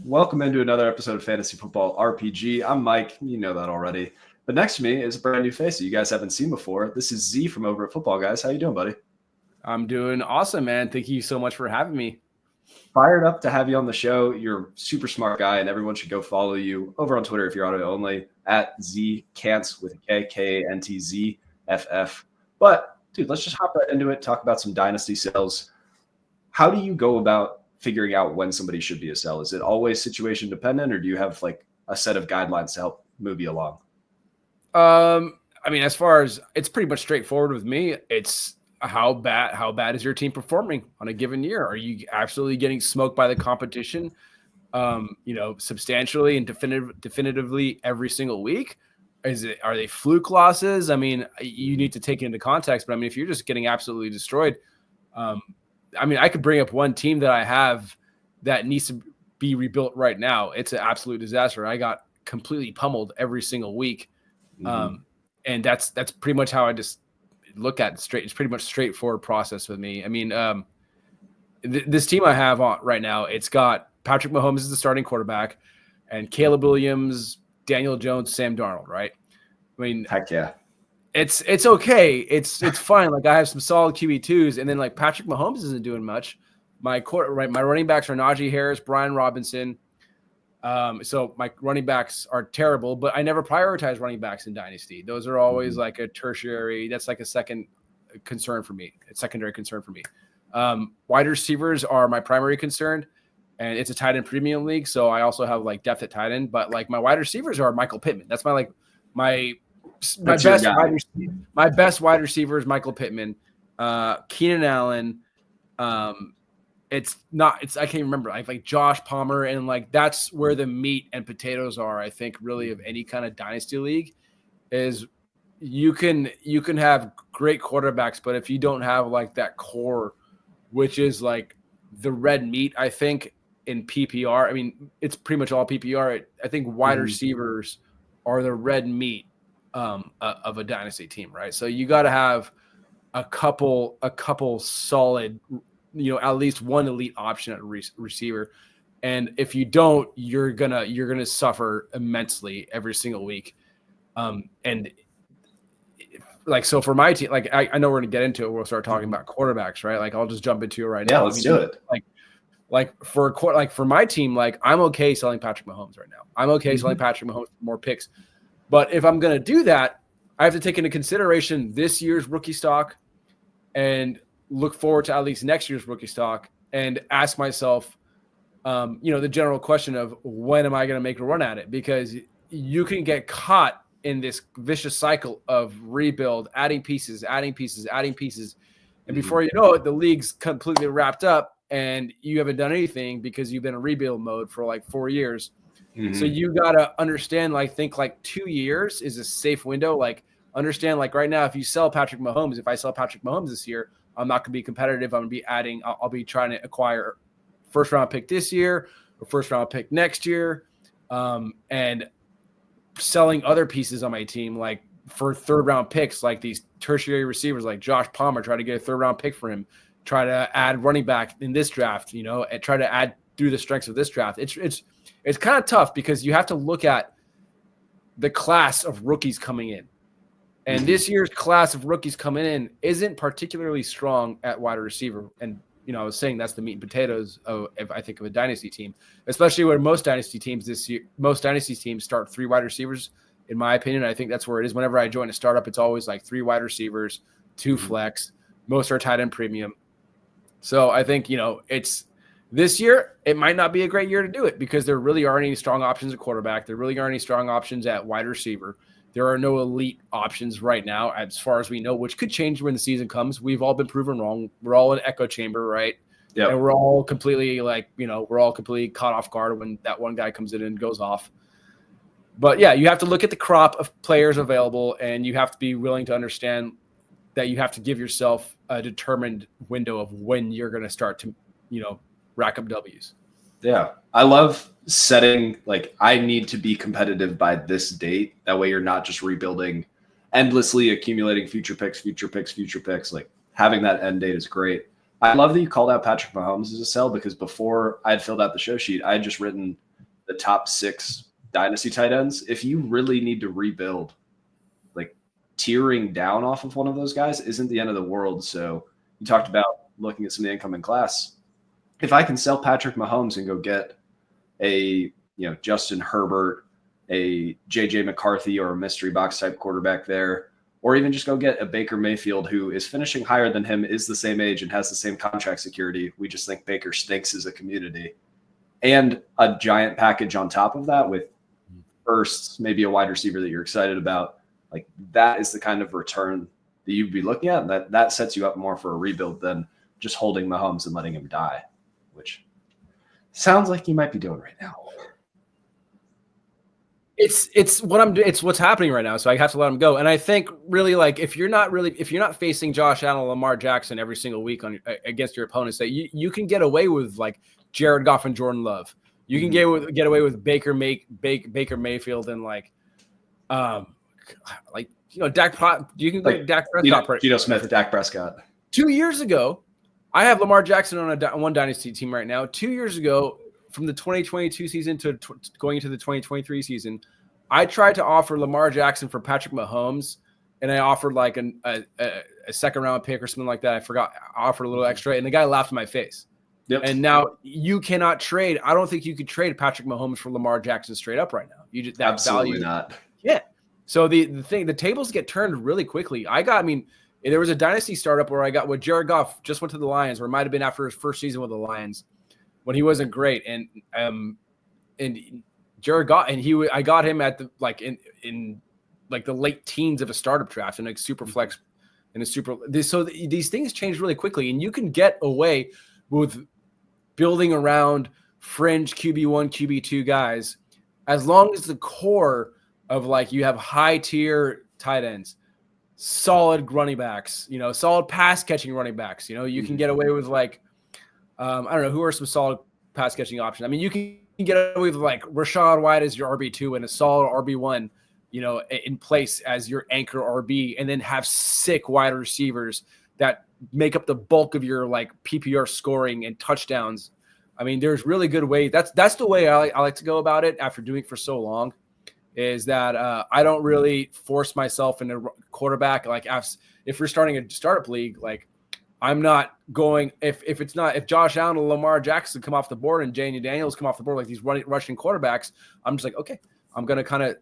Welcome into another episode of Fantasy Football RPG. I'm Mike. You know that already. But next to me is a brand new face that you guys haven't seen before. This is Z from over at Footballguys. How you doing, buddy? I'm doing awesome, man. Thank you so much for having me. Fired up to have you on the show. You're a super smart guy, and everyone should go follow you over on Twitter if you're audio only at Z Kantz with a K, K-A-N-T-Z-F-F. But, dude, let's just hop right into it, talk about some Dynasty sales. How do you go about figuring out when somebody should be a sell? Is it always situation dependent, or do you have like a set of guidelines to help move you along? I mean, as far as it's pretty much straightforward with me, it's how bad is your team performing on a given year? Are you absolutely getting smoked by the competition, substantially and definitively every single week? Are they fluke losses? I mean, you need to take it into context, but I mean, if you're just getting absolutely destroyed, I mean, I could bring up one team that I have that needs to be rebuilt right now. It's an absolute disaster. I got completely pummeled every single week. And that's pretty much how I just look at it. It's pretty much straightforward process with me. I mean, this team I have on right now, it's got Patrick Mahomes as the starting quarterback and Caleb Williams, Daniel Jones, Sam Darnold, right? I mean, heck yeah. It's okay. It's fine. Like I have some solid QB2s, and then like Patrick Mahomes isn't doing much. My running backs are Najee Harris, Brian Robinson. So my running backs are terrible, but I never prioritize running backs in Dynasty. Those are always like a tertiary. That's like a secondary concern for me. Wide receivers are my primary concern, and it's a tight end premium league. So I also have like depth at tight end, but like my wide receivers are Michael Pittman. That's my best wide receiver is Michael Pittman, Keenan Allen. I can't remember. I like Josh Palmer, and like that's where the meat and potatoes are. I think really of any kind of dynasty league is you can have great quarterbacks, but if you don't have like that core, which is like the red meat, I think in PPR. I mean, it's pretty much all PPR. I think wide receivers are the red meat of a dynasty team, right? So you got to have a couple solid, at least one elite option at receiver, and if you don't, you're gonna suffer immensely every single week. And like so for my team, like I know we're gonna get into it. We'll start talking about quarterbacks, right? Like I'll just jump into it right now. Yeah, let's do it. Like for my team, like I'm okay selling Patrick Mahomes right now. I'm okay selling Patrick Mahomes for more picks. But if I'm going to do that, I have to take into consideration this year's rookie stock and look forward to at least next year's rookie stock and ask myself, the general question of when am I going to make a run at it? Because you can get caught in this vicious cycle of rebuild, adding pieces. And before you know it, the league's completely wrapped up and you haven't done anything because you've been in rebuild mode for like 4 years. So you got to understand, think 2 years is a safe window. Like understand, like right now, if I sell Patrick Mahomes this year, I'm not going to be competitive. I'm going to be adding, I'll be trying to acquire first round pick this year or first round pick next year. And selling other pieces on my team, like for third round picks, like these tertiary receivers, like Josh Palmer, try to get a third round pick for him, try to add running back in this draft, and try to add through the strengths of this draft. It's kind of tough because you have to look at the class of rookies coming in. And this year's class of rookies coming in isn't particularly strong at wide receiver. And, I was saying that's the meat and potatoes of, if I think of a dynasty team, especially where most dynasty teams start 3 wide receivers. In my opinion, I think that's where it is. Whenever I join a startup, it's always like 3 wide receivers, 2 flex, most are tight end premium. So I think, this year, it might not be a great year to do it because there really aren't any strong options at quarterback. There really aren't any strong options at wide receiver. There are no elite options right now, as far as we know, which could change when the season comes. We've all been proven wrong. We're all in echo chamber, right? Yeah. And we're all completely caught off guard when that one guy comes in and goes off. But yeah, you have to look at the crop of players available, and you have to be willing to understand that you have to give yourself a determined window of when you're going to start to, rack up W's. Yeah. I love setting, I need to be competitive by this date. That way you're not just rebuilding, endlessly accumulating future picks. Like having that end date is great. I love that you called out Patrick Mahomes as a sell because before I had filled out the show sheet, I had just written the top 6 dynasty tight ends, if you really need to rebuild, like tearing down off of one of those guys isn't the end of the world. So you talked about looking at some of the incoming class. If I can sell Patrick Mahomes and go get a Justin Herbert, a JJ McCarthy, or a mystery box type quarterback there, or even just go get a Baker Mayfield who is finishing higher than him, is the same age, and has the same contract security. We just think Baker stinks as a community. And a giant package on top of that with firsts, maybe a wide receiver that you're excited about. Like, that is the kind of return that you'd be looking at. And that sets you up more for a rebuild than just holding Mahomes and letting him die, which sounds like you might be doing right now. It's what's happening right now. So I have to let him go. And I think really, like, if you're not facing Josh Allen or Lamar Jackson every single week against your opponents, that you can get away with like Jared Goff and Jordan Love. You can get away with Baker Mayfield and Dak. You can like Dak Prescott. Geno Smith, Dak Prescott. 2 years ago, I have Lamar Jackson on one dynasty team right now. 2 years ago, from the 2022 season to going into the 2023 season, I tried to offer Lamar Jackson for Patrick Mahomes, and I offered like a second round pick or something like that. I forgot. I offered a little extra, and the guy laughed in my face. Yep. And now you cannot trade. I don't think you could trade Patrick Mahomes for Lamar Jackson straight up right now. You just that absolutely value, not. Yeah. So the tables get turned really quickly. There was a dynasty startup where I got what Jared Goff just went to the Lions, or it might have been after his first season with the Lions when he wasn't great. And Jared Goff, and I got him at the in the late teens of a startup draft and like super flex and a super. So these things change really quickly, and you can get away with building around fringe QB1, QB2 guys, as long as the core of like you have high tier tight ends, solid running backs, solid pass catching running backs. You can get away with like, I don't know, who are some solid pass catching options. I mean, you can get away with like Rashad White as your RB2 and a solid RB1, in place as your anchor RB, and then have sick wide receivers that make up the bulk of your like PPR scoring and touchdowns. I mean, there's really good way. That's the way I like to go about it after doing it for so long, is that I don't really force myself into quarterback. Like if we're starting a startup league, like I'm not going, if Josh Allen and Lamar Jackson come off the board and Janie Daniels come off the board, like these rushing quarterbacks, I'm just like, okay, I'm going to kind of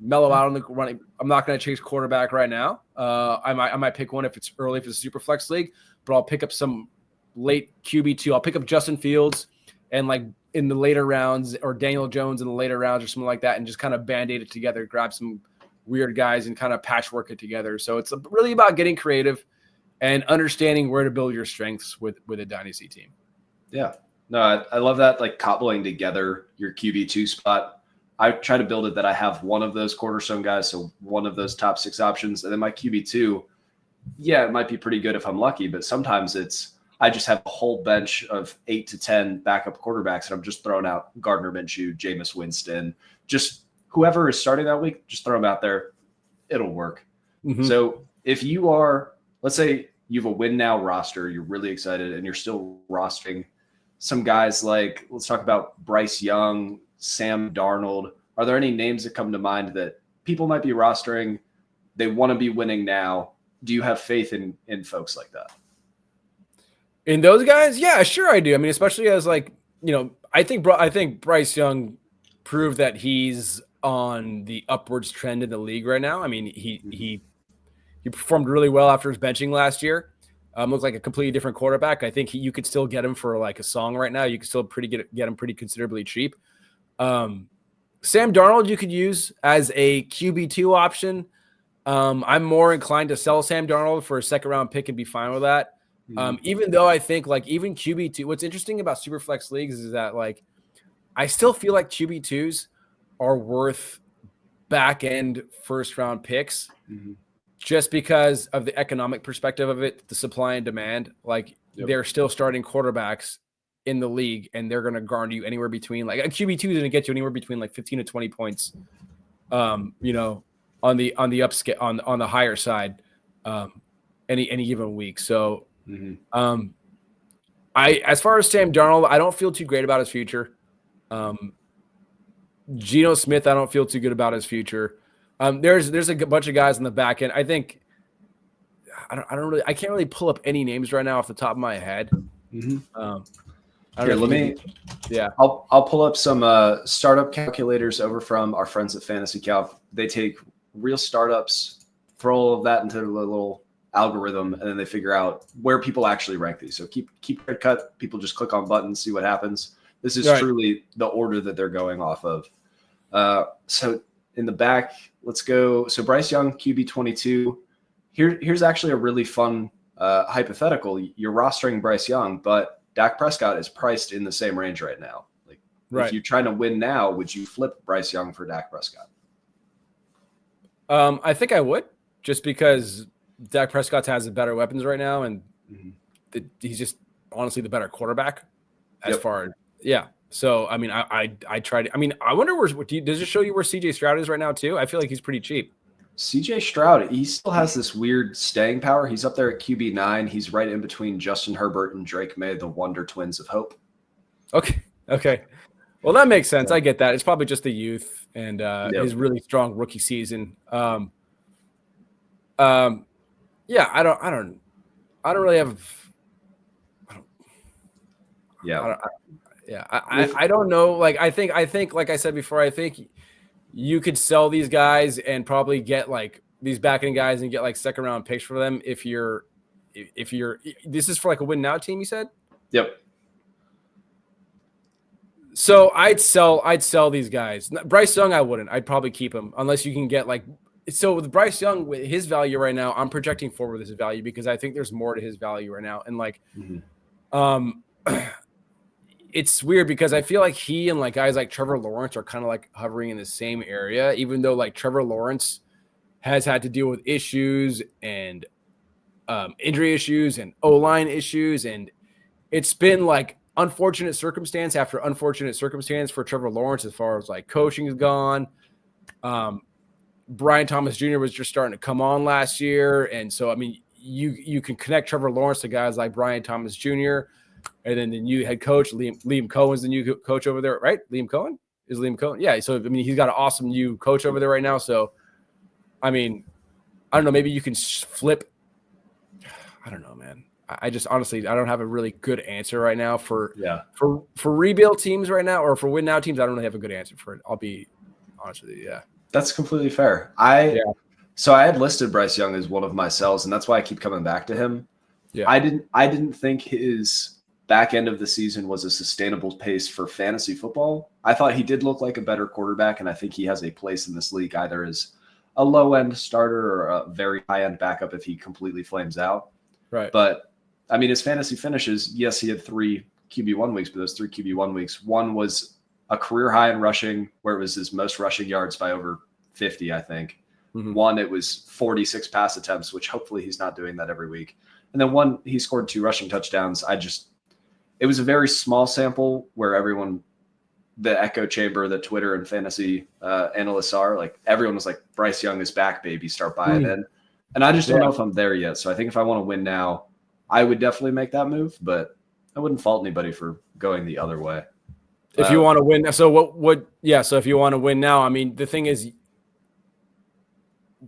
mellow out on the running. I'm not going to chase quarterback right now. I might pick one if it's early, if it's a super flex league, but I'll pick up some late QB2. I'll pick up Justin Fields and like in the later rounds, or Daniel Jones in the later rounds or something like that, and just kind of band-aid it together, grab some weird guys and kind of patchwork it together. So it's really about getting creative and understanding where to build your strengths with a dynasty team. Yeah. No, I love that, like cobbling together your QB2 spot. I try to build it that I have one of those cornerstone guys, so one of those top 6 options, and then my QB2, yeah, it might be pretty good if I'm lucky, but sometimes I just have a whole bench of 8 to 10 backup quarterbacks, and I'm just throwing out Gardner Minshew, Jameis Winston, just whoever is starting that week, just throw them out there. It'll work. Mm-hmm. So if you are, let's say you have a win now roster, you're really excited, and you're still rostering some guys like, let's talk about Bryce Young, Sam Darnold. Are there any names that come to mind that people might be rostering? They want to be winning now. Do you have faith in folks like that? In those guys? Yeah, sure I do. I mean, especially as like, I think Bryce Young proved that he's on the upwards trend in the league right now. I mean, he performed really well after his benching last year. Looks like a completely different quarterback. I think you could still get him for like a song right now. You could still get him pretty considerably cheap. Sam Darnold you could use as a QB2 option. I'm more inclined to sell Sam Darnold for a second round pick and be fine with that. Even though I think like even QB2, what's interesting about super flex leagues is that like I still feel like QB2s are worth back end first round picks just because of the economic perspective of it, the supply and demand. Like they're still starting quarterbacks in the league, and they're going to garner you anywhere between like a QB2 is going to get you anywhere between like 15 to 20 points, on the upscale on the higher side, any given week. So. As far as Sam Darnold, I don't feel too great about his future. Geno Smith, I don't feel too good about his future. There's a bunch of guys on the back end. I think I can't really pull up any names right now off the top of my head. Here, let me. Yeah, I'll pull up some startup calculators over from our friends at Fantasy Calc. They take real startups, throw all of that into a little algorithm, and then they figure out where people actually rank these. So keep red cut. People just click on buttons, see what happens. This is truly the order that they're going off of. So in the back, let's go. So Bryce Young, QB 22. Here's actually a really fun hypothetical. You're rostering Bryce Young, but Dak Prescott is priced in the same range right now. Like, if you're trying to win now, would you flip Bryce Young for Dak Prescott? I think I would, just because Dak Prescott has the better weapons right now, and he's just honestly the better quarterback as far as So I mean, I tried. I mean, I wonder does it show you where CJ Stroud is right now too? I feel like he's pretty cheap. CJ Stroud, he still has this weird staying power. He's up there at QB 9. He's right in between Justin Herbert and Drake May, the Wonder Twins of Hope. Okay. Well, that makes sense. I get that. It's probably just the youth and his really strong rookie season. I don't really have. I don't know. Like I think, like I said before, I think you could sell these guys and probably get like these back end guys and get like second round picks for them if you're this is for like a win now team, you said? Yep. So I'd sell these guys. Bryce Young, I wouldn't. I'd probably keep him unless you can get like. So with Bryce Young, with his value right now, I'm projecting forward his value because I think there's more to his value right now. And like, it's weird because I feel like he and like guys like Trevor Lawrence are kind of like hovering in the same area, even though like Trevor Lawrence has had to deal with issues and injury issues and O-line issues. And it's been like unfortunate circumstance after unfortunate circumstance for Trevor Lawrence as far as like coaching is gone. Brian Thomas Jr. was just starting to come on last year. And so, I mean, you can connect Trevor Lawrence to guys like Brian Thomas Jr., and then the new head coach, Liam Cohen's the new coach over there, right? Liam Cohen? Is Liam Cohen? Yeah. So, I mean, he's got an awesome new coach over there right now. So, I mean, I don't know. Maybe you can flip. I don't know, man. I just honestly, I don't have a really good answer right now for rebuild teams right now or for win now teams. I don't really have a good answer for it. I'll be honest with you. Yeah. That's completely fair. So I had listed Bryce Young as one of my sells, and that's why I keep coming back to him. Yeah. I didn't think his back end of the season was a sustainable pace for fantasy football. I thought he did look like a better quarterback, and I think he has a place in this league either as a low-end starter or a very high-end backup if he completely flames out. Right. But, I mean, his fantasy finishes, yes, he had 3 QB1 weeks, but those 3 QB1 weeks, one was a career high in rushing where it was his most rushing yards by over 50, I think. One, it was 46 pass attempts, which hopefully he's not doing that every week. And then one, he scored 2 rushing touchdowns. It was a very small sample where everyone, the echo chamber that Twitter and fantasy analysts are, like everyone was like, Bryce Young is back, baby, start buying in. And I just don't know if I'm there yet. So I think if I want to win now, I would definitely make that move, but I wouldn't fault anybody for going the other way. If you want to win. So so if you want to win now, I mean, the thing is,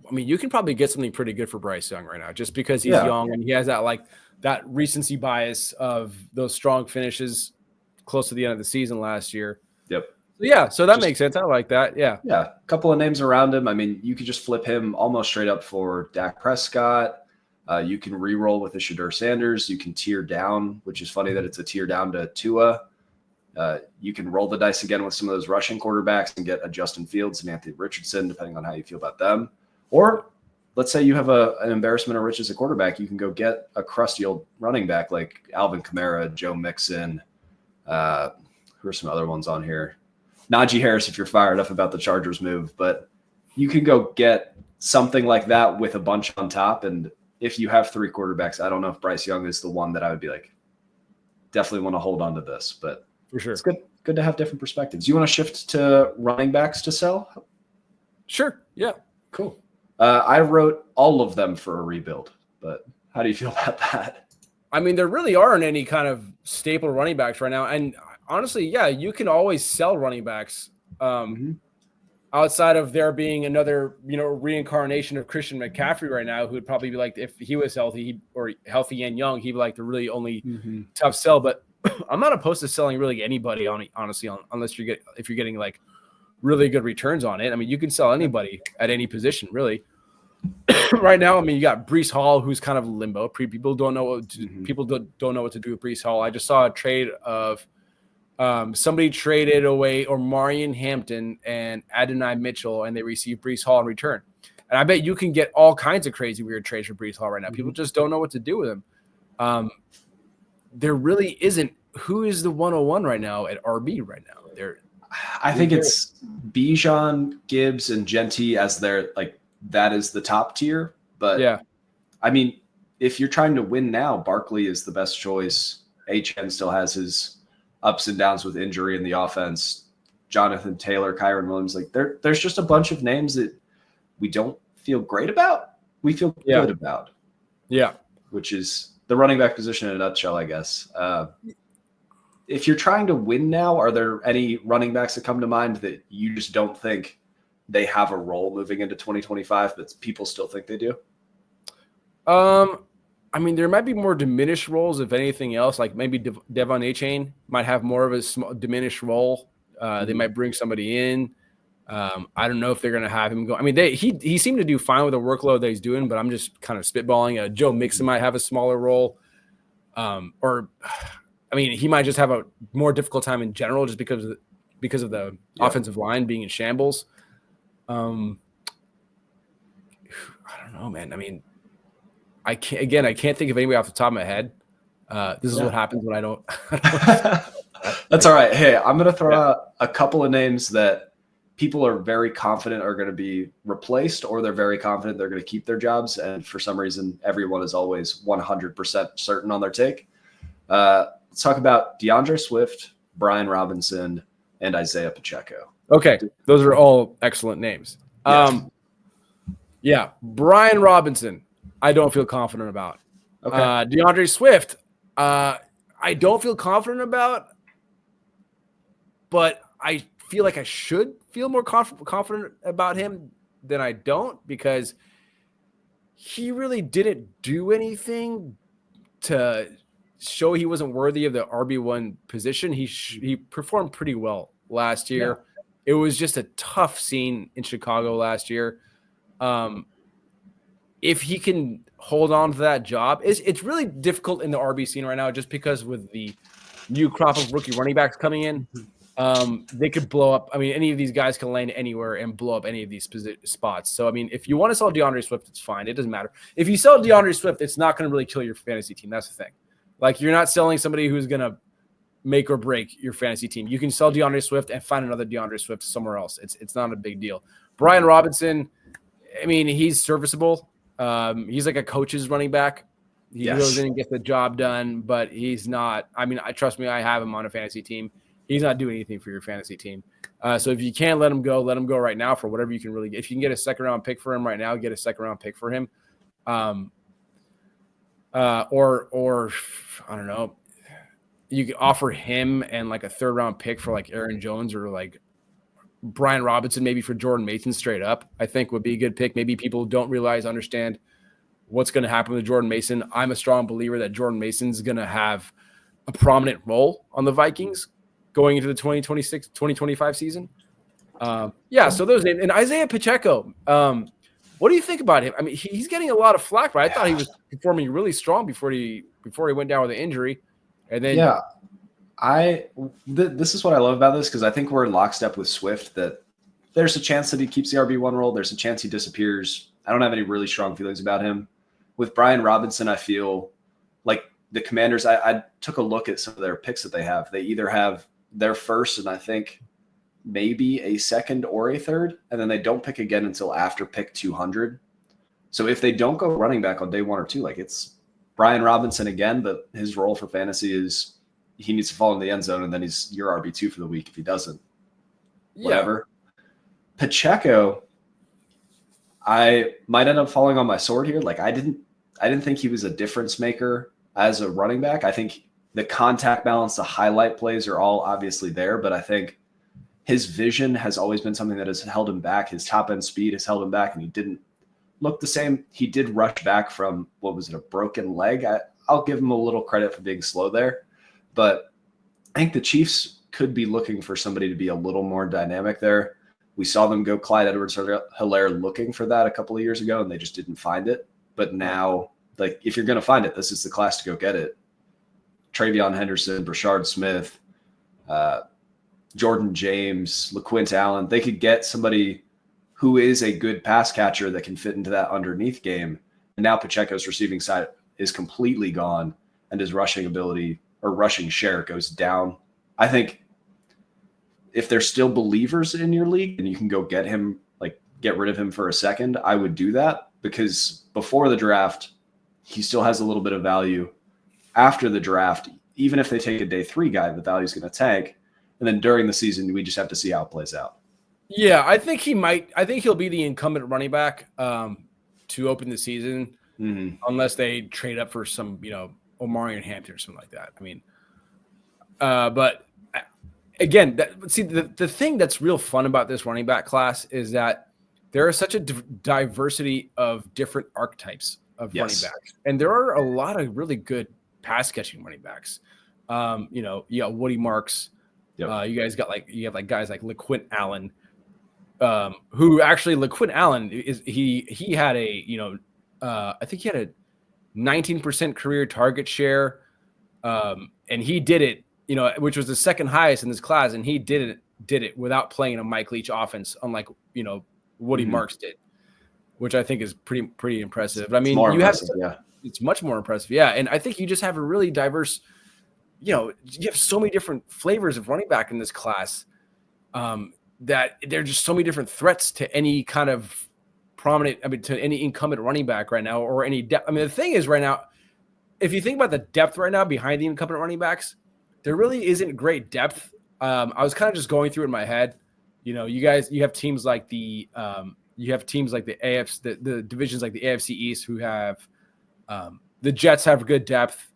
I mean, you can probably get something pretty good for Bryce Young right now just because he's young and he has that like that recency bias of those strong finishes close to the end of the season last year. Yep. So that makes sense. I like that. Yeah. Yeah. A couple of names around him. I mean, you could just flip him almost straight up for Dak Prescott. You can re-roll with a Shedeur Sanders. You can tier down, which is funny that it's a tier down to Tua. You can roll the dice again with some of those rushing quarterbacks and get a Justin Fields and Anthony Richardson, depending on how you feel about them. Or let's say you have an embarrassment of riches at quarterback. You can go get a crusty old running back like Alvin Kamara, Joe Mixon. Who are some other ones on here? Najee Harris, if you're fired up about the Chargers move. But you can go get something like that with a bunch on top. And if you have 3 quarterbacks, I don't know if Bryce Young is the one that I would be like, definitely want to hold on to this. But for sure, it's good to have different perspectives. You want to shift to running backs to sell? Sure. Yeah. Cool. I wrote all of them for a rebuild, but how do you feel about that? I mean, there really aren't any kind of staple running backs right now. And honestly, yeah, you can always sell running backs Outside of there being another, reincarnation of Christian McCaffrey right now, who would probably be like, if he was healthy, or healthy and young, he'd be like the really only tough sell. But I'm not opposed to selling really anybody, honestly, unless if you're getting like really good returns on it. I mean, you can sell anybody at any position, really. Right now, I mean, you got Breece Hall, who's kind of limbo. People don't know what to do with Breece Hall. I just saw a trade of somebody traded away Marion Hampton and Adonai Mitchell, and they received Breece Hall in return. And I bet you can get all kinds of crazy weird trades for Breece Hall right now. People just don't know what to do with him. There really isn't. Who is the 101 right now at RB right now? I think it's Bijan, Gibbs, and Genty as their that is the top tier. But yeah, I mean, if you're trying to win now, Barkley is the best choice. HN still has his ups and downs with injury in the offense. Jonathan Taylor, Kyron Williams, there's just a bunch of names that we don't feel great about. We feel good about. Yeah. Which is the running back position in a nutshell, I guess. If you're trying to win now, are there any running backs that come to mind that you just don't think they have a role moving into 2025, but people still think they do? I mean, there might be more diminished roles, if anything else. Like maybe Devon Achane might have more of a small diminished role. They might bring somebody in. I don't know if they're going to have him go. I mean, he seemed to do fine with the workload that he's doing, but I'm just kind of spitballing. Joe Mixon might have a smaller role, he might just have a more difficult time in general, just because of the offensive line being in shambles. I don't know, man. I mean, I can't think of anybody off the top of my head. This is what happens when I don't. That's all right. Hey, I'm going to throw out a couple of names that people are very confident are going to be replaced, or they're very confident they're going to keep their jobs. And for some reason, everyone is always 100% certain on their take. Let's talk about DeAndre Swift, Brian Robinson, and Isaiah Pacheco. Okay. Those are all excellent names. Yes. Brian Robinson, I don't feel confident about. Okay. DeAndre Swift, I don't feel confident about, but I feel like I should feel more confident about him than I don't, because he really didn't do anything to show he wasn't worthy of the RB1 position. He performed pretty well last year. Yeah. It was just a tough scene in Chicago last year. If he can hold on to that job, it's really difficult in the RB scene right now, just because with the new crop of rookie running backs coming in, they could blow up. I mean, any of these guys can land anywhere and blow up any of these spots. So, I mean, if you want to sell DeAndre Swift, it's fine. It doesn't matter. If you sell DeAndre Swift, it's not going to really kill your fantasy team. That's the thing. Like, you're not selling somebody who's going to make or break your fantasy team. You can sell DeAndre Swift and find another DeAndre Swift somewhere else. It's not a big deal. Brian Robinson, I mean, he's serviceable. He's like a coach's running back. He really didn't get the job done, but he's not. I mean, trust me, I have him on a fantasy team. He's not doing anything for your fantasy team. So if you can't let him go right now for whatever you can really get. If you can get a second-round pick for him right now, get a second-round pick for him. Or I don't know, you could offer him and like a third round pick for like Aaron Jones, or like Brian Robinson, maybe for Jordan Mason straight up, I think would be a good pick. Maybe people don't understand what's going to happen with Jordan Mason. I'm a strong believer that Jordan Mason's going to have a prominent role on the Vikings going into the 2025 season. So those names. And Isaiah Pacheco, what do you think about him? I mean, he's getting a lot of flack, but I thought he was performing really strong before he went down with an injury. And then this is what I love about this, because I think we're in lockstep with Swift, that there's a chance that he keeps the RB1 role. There's a chance he disappears. I don't have any really strong feelings about him. With Brian Robinson, I feel like the Commanders, I took a look at some of their picks that they have. They either have their first and I think maybe a second or a third, and then they don't pick again until after pick 200. So if they don't go running back on day 1 or 2, like, it's Brian Robinson again, but his role for fantasy is he needs to fall in the end zone, and then he's your RB2 for the week. If he doesn't, whatever. Pacheco, I might end up falling on my sword here. Like, I didn't think he was a difference maker as a running back. I think the contact balance, the highlight plays are all obviously there, but I think his vision has always been something that has held him back. His top end speed has held him back, and he didn't look the same. He did rush back from, what was it, a broken leg? I'll give him a little credit for being slow there, but I think the Chiefs could be looking for somebody to be a little more dynamic there. We saw them go Clyde Edwards-Helaire looking for that a couple of years ago, and they just didn't find it. But now, like, if you're going to find it, this is the class to go get it. Travion Henderson, Brashard Smith, Jordan James, LaQuint Allen, they could get somebody who is a good pass catcher that can fit into that underneath game. And now Pacheco's receiving side is completely gone, and his rushing ability or rushing share goes down. I think if there's still believers in your league and you can go get him, like get rid of him for a second, I would do that, because before the draft, he still has a little bit of value. After the draft, even if they take a day 3 guy, the value is going to tank. And then during the season, we just have to see how it plays out. Yeah, I think he'll be the incumbent running back to open the season, unless they trade up for some, Omarion Hampton or something like that. I mean, but again, the thing that's real fun about this running back class is that there is such a diversity of different archetypes of running backs, and there are a lot of really good pass catching running backs. Woody Marks. Yep. You have guys like LaQuint Allen, who actually LaQuint Allen he had I think he had a 19% career target share, and he did it, which was the second highest in this class, and he did it without playing a Mike Leach offense, unlike Woody Marks did, which I think is pretty impressive. But I mean, it's much more impressive, yeah. And I think you just have a really diverse. You have so many different flavors of running back in this class, that there are just so many different threats to any kind of to any incumbent running back right now, or any depth. I mean, the thing is right now, if you think about the depth right now behind the incumbent running backs, there really isn't great depth. I was kind of just going through it in my head. You have teams like the AFC, the divisions like the AFC East, who have the Jets have good depth.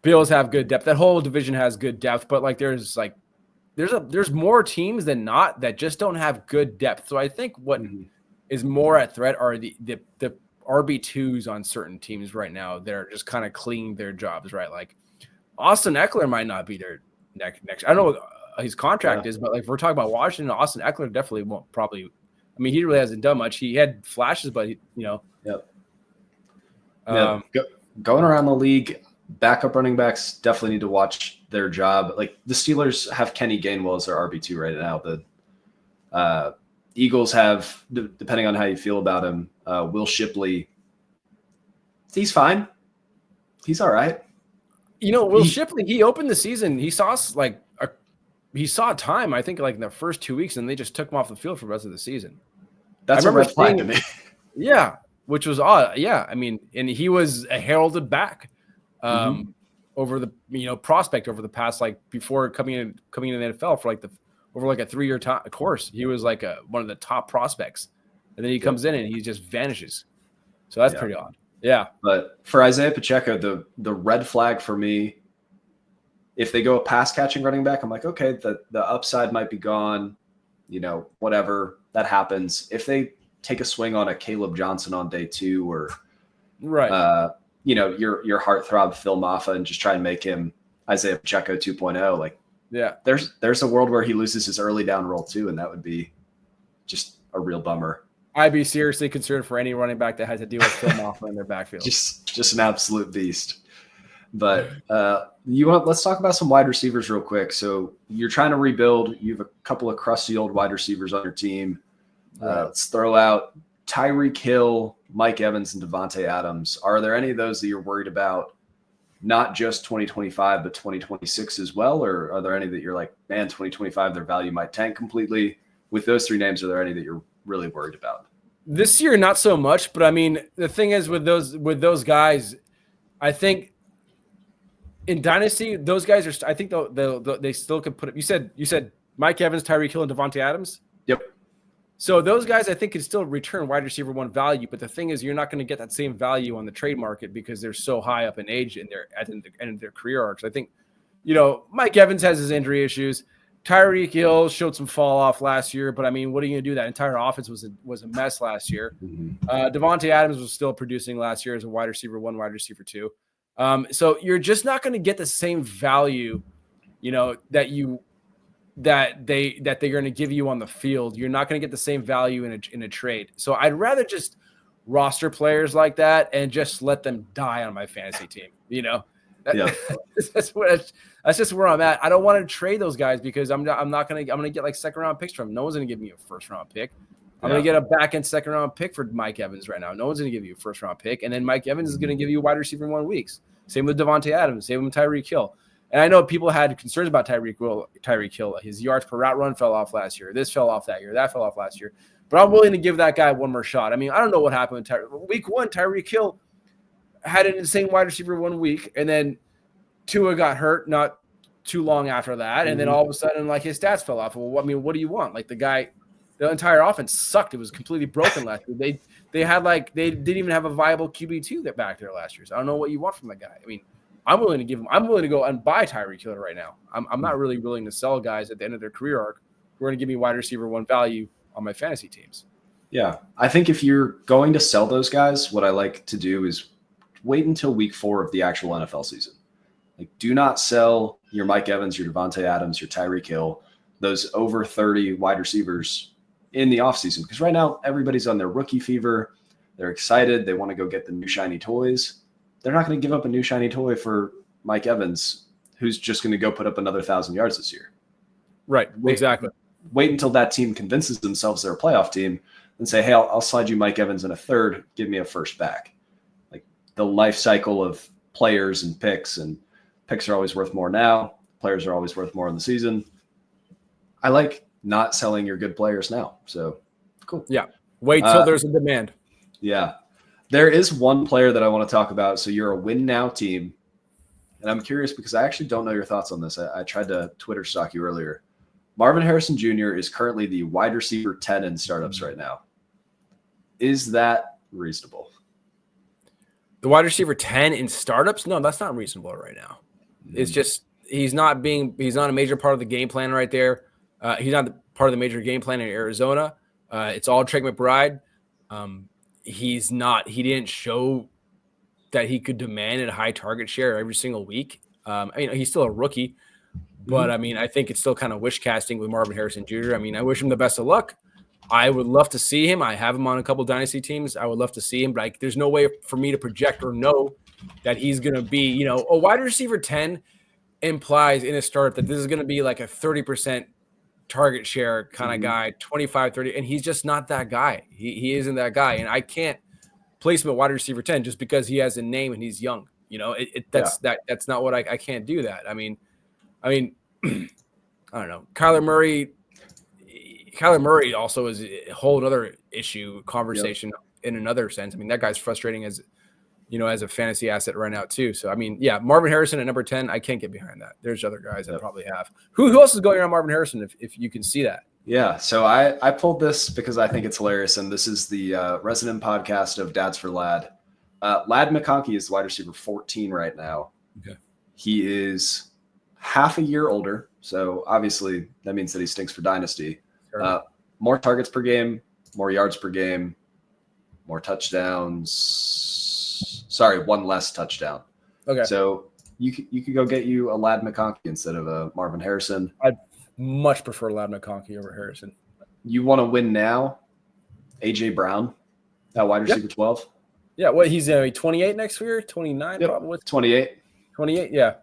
Bills have good depth. That whole division has good depth, but there's more teams than not that just don't have good depth. So I think what is more at threat are the RB2s on certain teams right now that are just kind of clinging their jobs, right? Like Austin Eckler might not be there next. I don't know what his contract is, but if we're talking about Washington, Austin Eckler definitely won't probably. I mean, he really hasn't done much. He had flashes, but Yep. Going around the league. Backup running backs definitely need to watch their job. Like the Steelers have Kenny Gainwell as their RB2 right now. The Eagles have, depending on how you feel about him, Will Shipley. He's fine. He's all right. Will Shipley, he opened the season. He saw time, I think, in the first 2 weeks, and they just took him off the field for the rest of the season. That's a red flag to me. Yeah, which was odd. Yeah, I mean, and he was a heralded back. Over the prospect over the past before coming into the NFL for over a 3-year course, he was one of the top prospects, and then he comes in and he just vanishes. So that's pretty odd. Yeah, but for Isaiah Pacheco, the red flag for me, if they go a pass catching running back, I'm like, okay, the upside might be gone, whatever, that happens. If they take a swing on a Caleb Johnson on day 2 or right. Your heartthrob Phil Maffa and just try and make him Isaiah Pacheco 2.0. There's a world where he loses his early down role too, and that would be just a real bummer. I'd be seriously concerned for any running back that has to deal with Phil Maffa in their backfield. Just an absolute beast. But let's talk about some wide receivers real quick. So you're trying to rebuild. You have a couple of crusty old wide receivers on your team. Let's throw out Tyreek Hill, Mike Evans, and Devontae Adams. Are there any of those that you're worried about, not just 2025, but 2026 as well? Or are there any that you're like, man, 2025, their value might tank completely? With those 3 names, are there any that you're really worried about? This year, not so much. But I mean, the thing is with those guys, I think in Dynasty, those guys are. I think they still could put it. You said Mike Evans, Tyreek Hill, and Devontae Adams. Yep. So those guys, I think, can still return wide receiver 1 value. But the thing is, you're not going to get that same value on the trade market because they're so high up in age at the end of their career arcs. I think, Mike Evans has his injury issues. Tyreek Hill showed some fall off last year, but I mean, what are you going to do? That entire offense was a mess last year. Devontae Adams was still producing last year as a wide receiver 1, wide receiver 2. So you're just not going to get the same value, that they're going to give you on the field. You're not going to get the same value in a trade. So I'd rather just roster players like that and just let them die on my fantasy team. That's just where I'm at. I don't want to trade those guys because I'm gonna get like second round picks from them. No one's gonna give me a first round pick. I'm gonna get a back end second round pick for Mike Evans right now. No one's gonna give you a first round pick, and then Mike Evans is gonna give you a wide receiver in 1 week. Same with Devontae Adams. Same with Tyreek Hill. And I know people had concerns about Tyreek Hill. His yards per route run fell off last year. This fell off that year. That fell off last year. But I'm willing to give that guy one more shot. I mean, I don't know what happened with week 1. Tyreek Hill had an insane wide receiver 1 week, and then Tua got hurt not too long after that, and then all of a sudden, like, his stats fell off. Well, I mean, what do you want? Like, the entire offense sucked. It was completely broken last year. They didn't even have a viable QB2 back there last year. So I don't know what you want from the guy. I mean, I'm willing to go and buy Tyreek Hill right now. I'm not really willing to sell guys at the end of their career arc who are going to give me wide receiver 1 value on my fantasy teams. Yeah, I think if you're going to sell those guys, what I like to do is wait until week 4 of the actual NFL season. Like, do not sell your Mike Evans, your Devontae Adams, your Tyreek Hill, those over 30 wide receivers in the offseason. Because right now, everybody's on their rookie fever. They're excited. They want to go get the new shiny toys. They're not going to give up a new shiny toy for Mike Evans, who's just going to go put up another 1,000 yards this year. Right, exactly. Wait until that team convinces themselves they're a playoff team and say, hey, I'll slide you Mike Evans in a third. Give me a first back. Like, the life cycle of players and picks are always worth more now. Players are always worth more in the season. I like not selling your good players now. So, cool. Yeah. Wait till there's a demand. Yeah. There is one player that I want to talk about. So you're a win now team. And I'm curious because I actually don't know your thoughts on this. I tried to Twitter stalk you earlier. Marvin Harrison Jr. is currently the wide receiver 10 in startups right now. Is that reasonable? The wide receiver 10 in startups? No, that's not reasonable right now. It's just he's not a major part of the game plan right there. He's not part of the major game plan in Arizona. It's all Trey McBride. He didn't show that he could demand a high target share every single week. He's still a rookie, but I think it's still kind of wish casting with Marvin Harrison Jr. I wish him the best of luck. I would love to see him. I have him on a couple Dynasty teams. I would love to see him, but there's no way for me to project or know that he's going to be, a wide receiver 10 implies in a start that this is going to be like a 30% target share kind of guy, 25, 30. And he's just not that guy. He isn't that guy. And I can't place him at wide receiver 10 just because he has a name and he's young. That's not what I can't do that. I don't know. Kyler Murray also is a whole other conversation in another sense. That guy's frustrating as a fantasy asset right now too. So, Marvin Harrison at number 10, I can't get behind that. There's other guys that probably have. Who else is going around Marvin Harrison if you can see that? Yeah. So I pulled this because I think it's hilarious. And this is the resident podcast of Dads for Lad. Lad McConkey is the wide receiver 14 right now. Okay. He is half a year older. So obviously that means that he stinks for Dynasty. Sure. More targets per game, more yards per game, more touchdowns. Sorry, one less touchdown. Okay. So you could go get you a Lad McConkey instead of a Marvin Harrison. I'd much prefer Lad McConkey over Harrison. You want to win now? A.J. Brown, that wide receiver 12. Yeah, what he's 28 next year, 29 probably. 28. 28, yeah.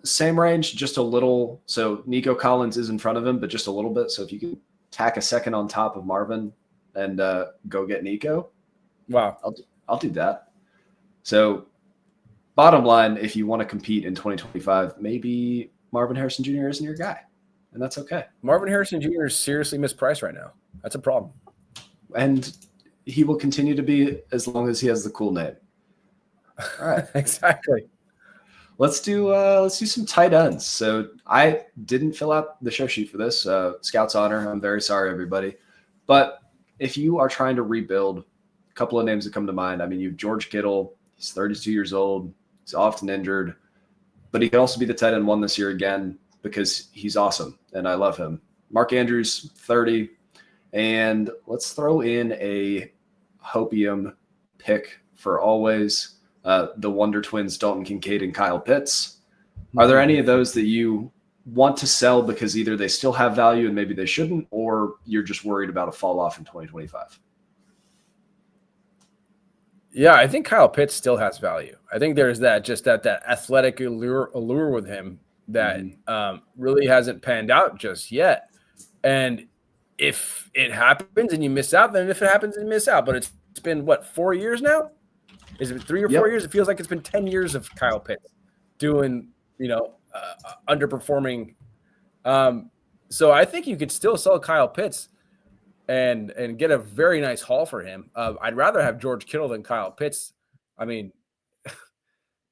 Same range, just a little. So Nico Collins is in front of him, but just a little bit. So if you can tack a second on top of Marvin and go get Nico, wow, I'll do that. So bottom line, if you want to compete in 2025, maybe Marvin Harrison Jr. isn't your guy, and that's okay. Marvin Harrison Jr. is seriously mispriced right now. That's a problem. And he will continue to be as long as he has the cool name. All right. Exactly. Let's do some tight ends. So I didn't fill out the show sheet for this. Scout's honor. I'm very sorry, everybody. But if you are trying to rebuild, a couple of names that come to mind. You have George Kittle. He's 32 years old. He's often injured. But he could also be the tight end 1 this year again because he's awesome and I love him. Mark Andrews, 30. And let's throw in a Hopium pick for always. The Wonder Twins, Dalton Kincaid and Kyle Pitts. Are there any of those that you want to sell because either they still have value and maybe they shouldn't, or you're just worried about a fall off in 2025? Yeah, I think Kyle Pitts still has value. I think there's that athletic allure with him that really hasn't panned out just yet. And if it happens and you miss out, then if it happens and you miss out. But it's been, 4 years now? Is it 3 or 4 years? It feels like it's been 10 years of Kyle Pitts doing, underperforming. So I think you could still sell Kyle Pitts and get a very nice haul for him. I'd rather have George Kittle than Kyle Pitts. I mean,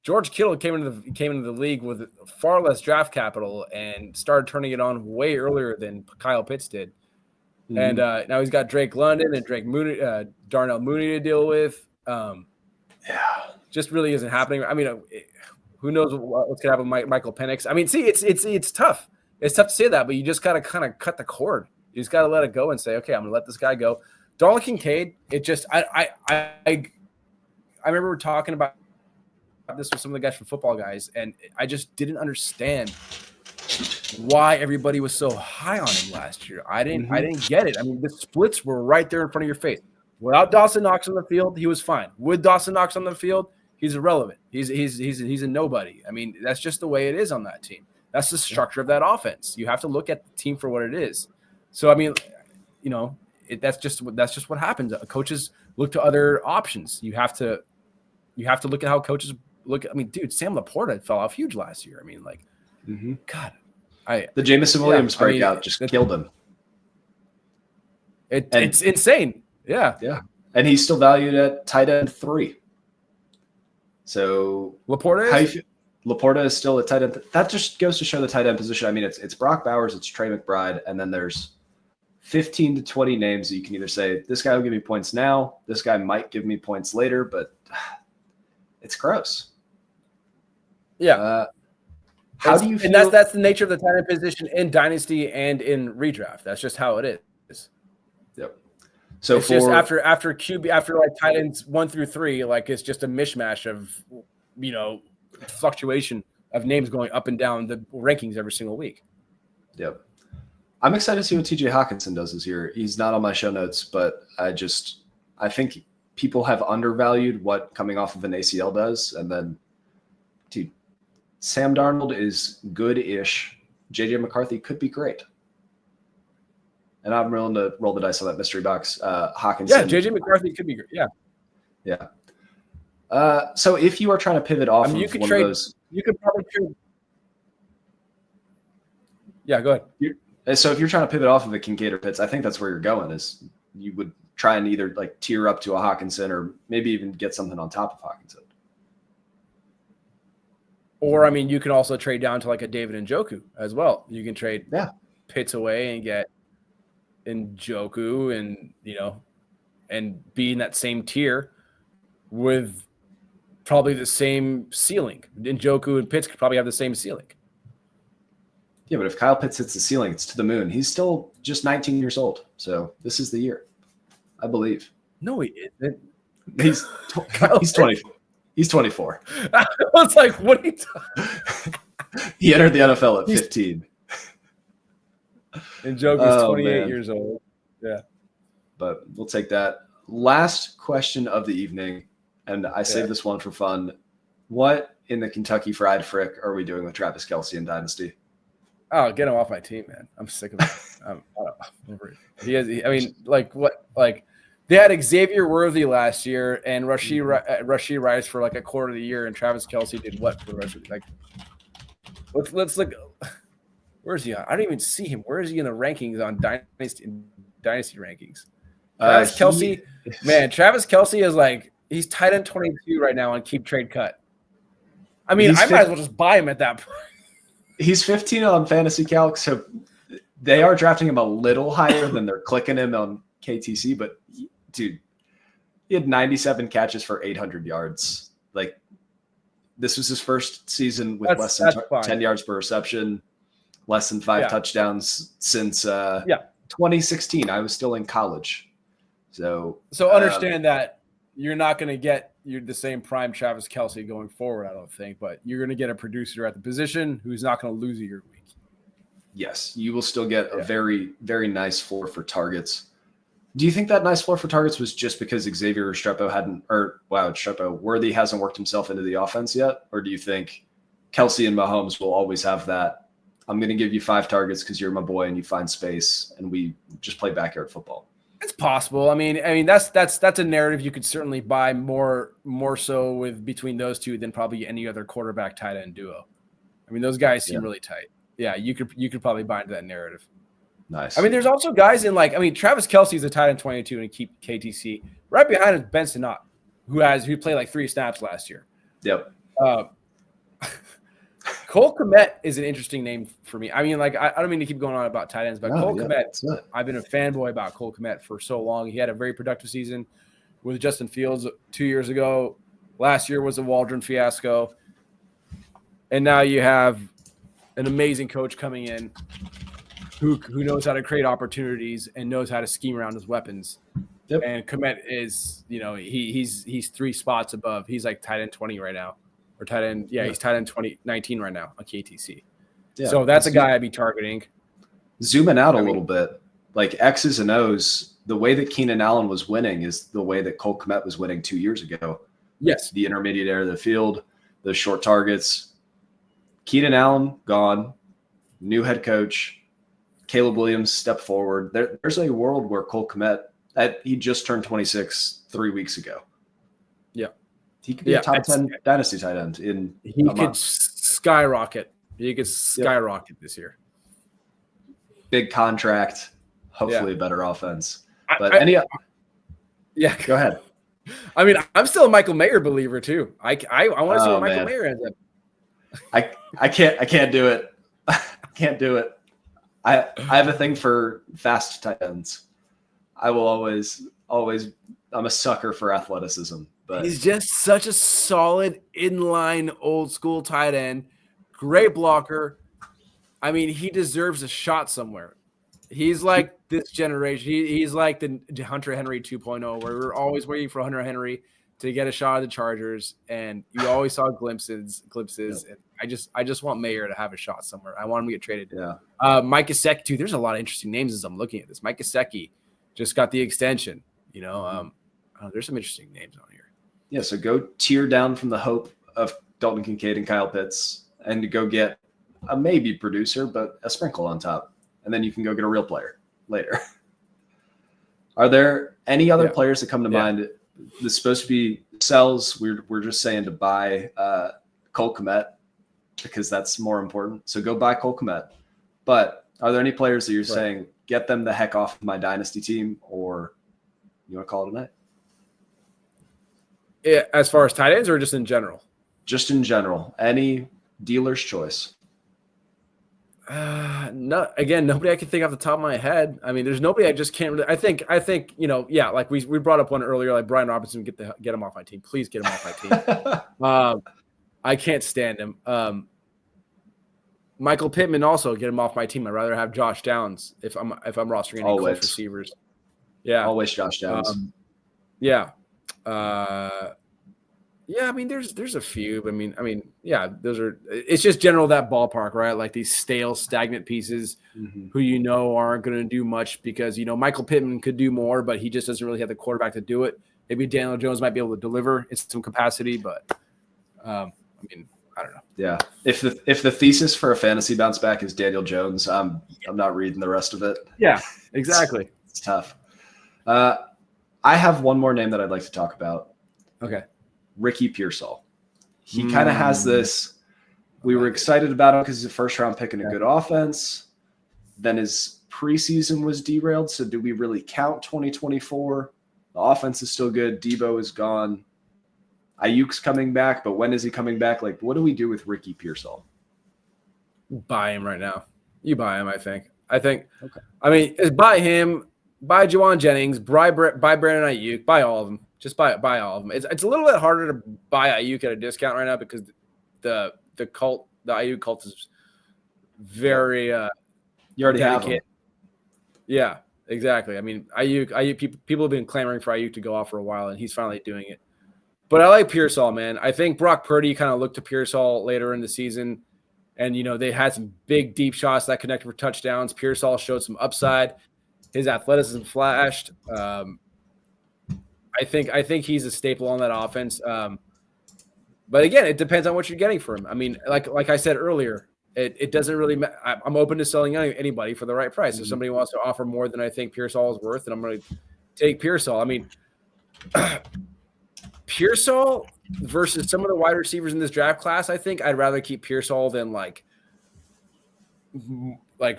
George Kittle came into the league with far less draft capital and started turning it on way earlier than Kyle Pitts did. And now he's got Drake London and Darnell Mooney to deal with. Just really isn't happening. I mean, who knows what's gonna happen with Michael Penix? I mean, see, it's tough. It's tough to say that, but you just gotta kind of cut the cord. You just gotta let it go and say, okay, I'm gonna let this guy go. Darnell Kincaid, it just I remember talking about this with some of the guys from Footballguys, and I just didn't understand why everybody was so high on him last year. I didn't get it. I mean, the splits were right there in front of your face. Without Dawson Knox on the field, he was fine. With Dawson Knox on the field, he's irrelevant. He's a nobody. I mean, that's just the way it is on that team. That's the structure of that offense. You have to look at the team for what it is. So I mean, that's just what happens. Coaches look to other options. You have to look at how coaches look. I mean, dude, Sam Laporta fell off huge last year. I mean, like, God, the Jamison Williams breakout just killed him. It's insane. Yeah. And he's still valued at tight end 3. So Laporta is still a tight end. That just goes to show the tight end position. I mean, it's Brock Bowers, it's Trey McBride, and then there's 15 to 20 names that you can either say, this guy will give me points now, this guy might give me points later, but it's gross. Yeah. How do you feel? And that's the nature of the tight end position in Dynasty and in redraft. That's just how it is. Yep. So it's just after like tight ends 1 through 3, like it's just a mishmash of fluctuation of names going up and down the rankings every single week. Yep. I'm excited to see what TJ Hawkinson does this year. He's not on my show notes, but I think people have undervalued what coming off of an ACL does. And then, dude, Sam Darnold is good-ish. JJ McCarthy could be great. And I'm willing to roll the dice on that mystery box. Hawkinson. Yeah, JJ McCarthy could be great. Yeah. Yeah. So if you are trying to pivot off of of those. You could probably trade. Yeah, go ahead. So if you're trying to pivot off of a Kincaid or Pitts, I think that's where you're going, is you would try and either like tier up to a Hawkinson or maybe even get something on top of Hawkinson. Or, I mean, you can also trade down to like a David Njoku as well. You can trade Pitts away and get Njoku and be in that same tier with probably the same ceiling. Njoku and Pitts could probably have the same ceiling. Yeah, but if Kyle Pitts hits the ceiling, it's to the moon. He's still just 19 years old. So this is the year, I believe. No, he isn't. He's 24. He's 24. I was like, what are you talking? He entered the NFL at 15. And Njoku's 28 years old. Yeah. But we'll take that. Last question of the evening, and I saved this one for fun. What in the Kentucky Fried Frick are we doing with Travis Kelce in Dynasty? Oh, get him off my team, man. I'm sick of it. I mean, like what? Like they had Xavier Worthy last year and Rashee Rice for like a quarter of the year, and Travis Kelce did what for the rest of it? Like, let's look. Where is he? I don't even see him. Where is he in the rankings on Dynasty rankings? Travis Kelce, man. Travis Kelce is like he's tight end 22 right now on Keep Trade Cut. I mean, I might as well just buy him at that point. He's 15 on Fantasy Calc, so they are drafting him a little higher than they're clicking him on KTC. But, dude, he had 97 catches for 800 yards. Like, this was his first season with less than 10 yards per reception. less than 5 touchdowns since 2016. I was still in college. So understand that you're not going to get the same prime Travis Kelce going forward, I don't think, but you're going to get a producer at the position who's not going to lose you your week. Yes, you will still get a very, very nice floor for targets. Do you think that nice floor for targets was just because Xavier Worthy hasn't worked himself into the offense yet? Or do you think Kelce and Mahomes will always have that? I'm going to give you 5 targets because you're my boy and you find space and we just play backyard football. It's possible. I mean that's a narrative you could certainly buy more so with between those two than probably any other quarterback tight end duo. I mean, those guys seem really tight. Yeah, you could probably buy into that narrative. Nice. I mean, there's also guys in Travis Kelce is a tight end 22 and keep KTC. Right behind is Ben Sinnott, who played like 3 snaps last year. Yep. Cole Kmet is an interesting name for me. I mean, I don't mean to keep going on about tight ends, but Cole Kmet, I've been a fanboy about Cole Kmet for so long. He had a very productive season with Justin Fields 2 years ago. Last year was a Waldron fiasco. And now you have an amazing coach coming in who knows how to create opportunities and knows how to scheme around his weapons. Yep. And Kmet is, he's 3 spots above. He's like tight end 20 right now. Or tight end, he's tight end 2019 right now on KTC. Yeah, so that's a guy I'd be targeting. Zooming out a little bit, like X's and O's, the way that Keenan Allen was winning is the way that Cole Kmet was winning 2 years ago. Yes. The intermediate area of the field, the short targets. Keenan Allen gone, new head coach, Caleb Williams stepped forward. There's a world where Cole Kmet, he just turned 26 3 weeks ago. Yeah. He could be a top 10 Dynasty tight end He could skyrocket. He could skyrocket this year. Big contract, hopefully a better offense. But go ahead. I mean, I'm still a Michael Mayer believer too. I want to see what Michael Mayer ends up. I can't do it. I can't do it. I have a thing for fast tight ends. I will always I'm a sucker for athleticism. But he's just such a solid inline old school tight end, great blocker. I mean, he deserves a shot somewhere. He's like this generation. He's like the Hunter Henry 2.0, where we're always waiting for Hunter Henry to get a shot at the Chargers, and you always saw glimpses. And I just want Mayer to have a shot somewhere. I want him to get traded. Yeah. Mike Gesicki too. There's a lot of interesting names as I'm looking at this. Mike Gesicki just got the extension. There's some interesting names on here. Yeah, so go tear down from the hope of Dalton Kincaid and Kyle Pitts and to go get a maybe producer, but a sprinkle on top. And then you can go get a real player later. Are there any other players that come to mind? This is supposed to be sells. We're just saying to buy Cole Kmet because that's more important. So go buy Cole Kmet. But are there any players that you're saying, get them the heck off my Dynasty team, or you want to call it a night? Yeah, as far as tight ends or just in general? Just in general. Any dealer's choice. Nobody I can think off the top of my head. I mean, there's nobody I just can't really. I think like we brought up one earlier, like Brian Robinson, get him off my team. Please get him off my team. I can't stand him. Michael Pittman also, get him off my team. I'd rather have Josh Downs if I'm rostering any close receivers. Yeah, always Josh Downs. I mean, there's a few. I mean, those are. It's just general that ballpark, right? Like these stale, stagnant pieces who aren't going to do much because Michael Pittman could do more, but he just doesn't really have the quarterback to do it. Maybe Daniel Jones might be able to deliver in some capacity, but I don't know. Yeah, if the thesis for a fantasy bounce back is Daniel Jones, I'm not reading the rest of it. Yeah, exactly. It's tough. I have one more name that I'd like to talk about. Okay. Ricky Pearsall. He kind of has this. We were excited about him because he's a first-round pick in a good offense. Then his preseason was derailed. So do we really count 2024? The offense is still good. Debo is gone. Ayuk's coming back, but when is he coming back? Like, what do we do with Ricky Pearsall? Buy him right now. You buy him, I think. Okay. I mean, buy him. Buy Juwan Jennings, buy Brandon Ayuk, buy all of them. Just buy all of them. It's a little bit harder to buy Ayuk at a discount right now because the Ayuk cult is very you already have dedicated. Yeah, exactly. I mean, Ayuk people have been clamoring for Ayuk to go off for a while, and he's finally doing it. But I like Pearsall, man. I think Brock Purdy kind of looked to Pearsall later in the season, and they had some big deep shots that connected for touchdowns. Pearsall showed some upside. His athleticism flashed. I think he's a staple on that offense. But again, it depends on what you're getting for him. I mean, like I said earlier, it doesn't really matter. I'm open to selling anybody for the right price. If somebody wants to offer more than I think Pearsall is worth, then I'm going to take Pearsall. I mean, Pearsall versus some of the wide receivers in this draft class, I think I'd rather keep Pearsall than like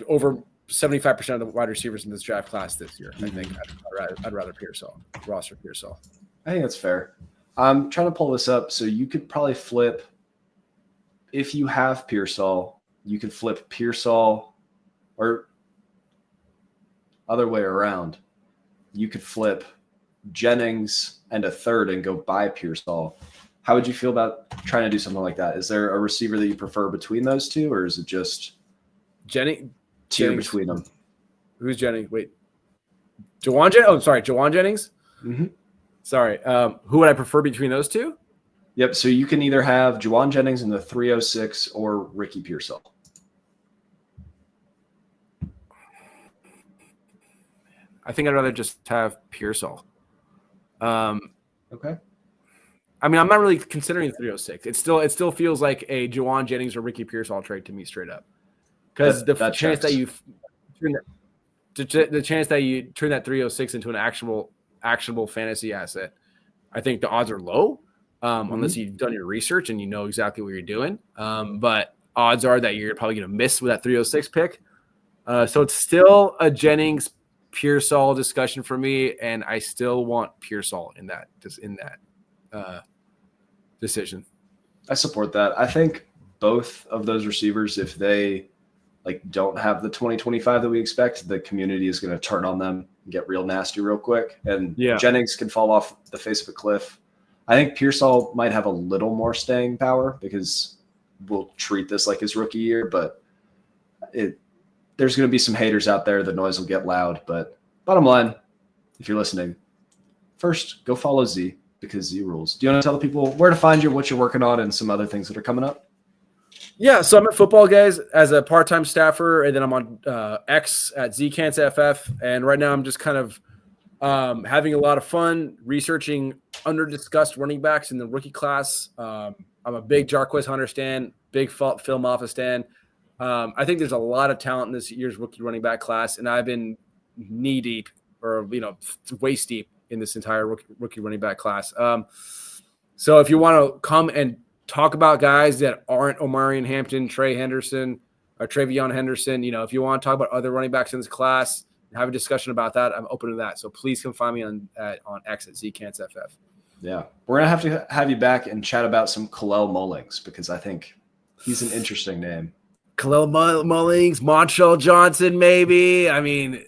over 75% of the wide receivers in this draft class this year. I think I'd rather Pearsall, roster Pearsall. I think that's fair. I'm trying to pull this up. So you could probably flip, if you have Pearsall, you could flip Pearsall, or other way around. You could flip Jennings and a third and go buy Pearsall. How would you feel about trying to do something like that? Is there a receiver that you prefer between those two, or is it just Jennings between them? Who's Jennings? Wait, Jawan Jennings? Oh, sorry, Jawan Jennings. Mm-hmm. Sorry. Who would I prefer between those two? Yep. So you can either have Jawan Jennings in the 306 or Ricky Pearsall. I think I'd rather just have Pearsall. Okay. I mean, I'm not really considering the 306. It still feels like a Jawan Jennings or Ricky Pearsall trade to me, straight up. Because the chance that you turn that 306 into an actionable fantasy asset, I think the odds are low, unless you've done your research and you know exactly what you're doing. But odds are that you're probably going to miss with that 306 pick. So it's still a Jennings Pearsall discussion for me, and I still want Pearsall in that decision. I support that. I think both of those receivers, if they don't have the 2025 that we expect, the community is going to turn on them and get real nasty real quick. And Jennings can fall off the face of a cliff. I think Pearsall might have a little more staying power because we'll treat this like his rookie year, but there's going to be some haters out there. The noise will get loud, but bottom line, if you're listening, first go follow Z because Z rules. Do you want to tell the people where to find you, what you're working on, and some other things that are coming up? Yeah, so I'm at Footballguys as a part-time staffer, and then I'm on X at ZKantzFF, and right now I'm just kind of having a lot of fun researching under-discussed running backs in the rookie class. I'm a big Jarquez Hunter stan, big Phil Mafah stan. I think there's a lot of talent in this year's rookie running back class, and I've been knee-deep or waist-deep in this entire rookie running back class. So if you want to come and talk about guys that aren't Omarion Hampton, Trey Henderson, or Travion Henderson, if you want to talk about other running backs in this class and have a discussion about that, I'm open to that. So please come find me on X at ZKantzFF. Yeah. We're going to have you back and chat about some Khalil Mullings because I think he's an interesting name. Khalil Mullings, Montrell Johnson, maybe. I mean,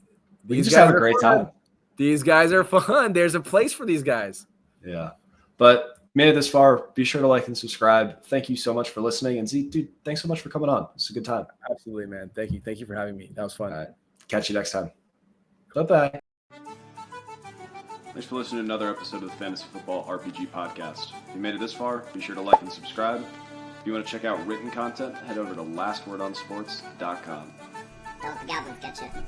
we just have a great time. These guys are fun. There's a place for these guys. Yeah. But made it this far, be sure to like and subscribe. Thank you so much for listening. And Z, dude, thanks so much for coming on. It's a good time. Absolutely, man. Thank you. Thank you for having me. That was fun. All right. Catch you next time. Bye-bye. Thanks for listening to another episode of the Fantasy Football RPG Podcast. If you made it this far, be sure to like and subscribe. If you want to check out written content, head over to lastwordonsports.com. Don't let the goblins get you.